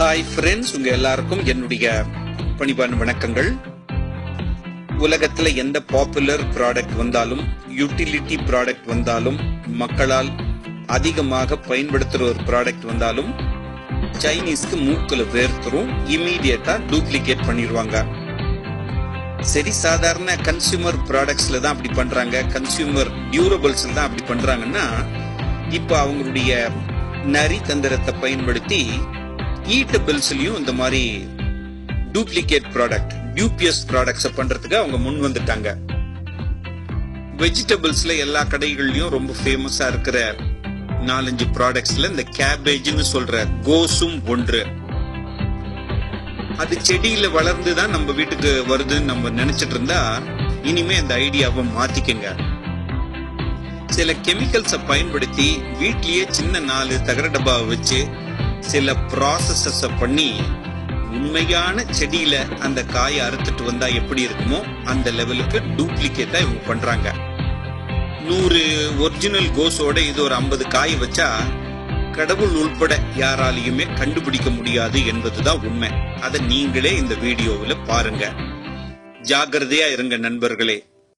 Hi friends, உங்க எல்லாருக்கும் என்னுடைய பணிவான வணக்கங்கள். உலகத்துல எந்த பாப்புலர் ப்ராடக்ட் வந்தாலும், யூட்டிலிட்டி ப்ராடக்ட் வந்தாலும், மக்களால் அதிகமாக பயன்படுத்துற ஒரு ப்ராடக்ட் வந்தாலும் சைனீஸ்க்கு மூக்குல வேர்த்துரும், இமீடியட்டா டூப்ளிகேட் பண்ணிடுவாங்க. சரி, சாதாரண கன்சியூமர் ப்ராடக்ட்ஸ்ல தான் அப்படி பண்றாங்க, கன்சியூமர் டியூரபிள்ஸ்ல தான் அப்படி பண்றாங்கன்னா, இப்ப அவங்களுடைய நரி தந்திரத்தை பயன்படுத்தி ஈட்டபிள்ஸ்லயும் இந்த மாதிரி டூப்ளிகேட் ப்ராடக்ட், டியூபியஸ் ப்ராடக்ட்ஸ் பண்றதுக்கு அவங்க முன் வந்துட்டாங்க. வெஜிடபிள்ஸ்ல எல்லா கடைகள்லயும் ரொம்ப ஃபேமஸா இருக்கிற 4-5 ப்ராடக்ட்ஸ்ல இந்த கேபேஜ்னு சொல்ற கோஸும் ஒன்று. அது செடியில வளர்ந்துதான் நம்ம வீட்டுக்கு வருதுன்னு நம்ம நினைச்சிட்டு இருந்தா, இனிமே அந்த ஐடியாவை மாத்திக்கங்க. சில கெமிக்கல்ஸை பயன்படுத்தி வீட்லயே சின்ன 4 தகர டப்பாவை வச்சு சில ப்ராசஸஸ் பண்ணி உண்மையான செடியில அந்த காயை அறுத்துட்டு வந்தா எப்படி இருக்குமோ அந்த லெவலுக்கு டூப்ளிகேட்டா இவங்க பண்றாங்க. 100 ஒரிஜினல் கோஸோட இது ஒரு 50 காய் வச்சா கடவுள் உள்பட யாராலையுமே கண்டுபிடிக்க முடியாது என்பதுதான் உண்மை. அதை நீங்களே இந்த வீடியோவில் பாருங்க. ஜாகிரதையா இருங்க நண்பர்களே.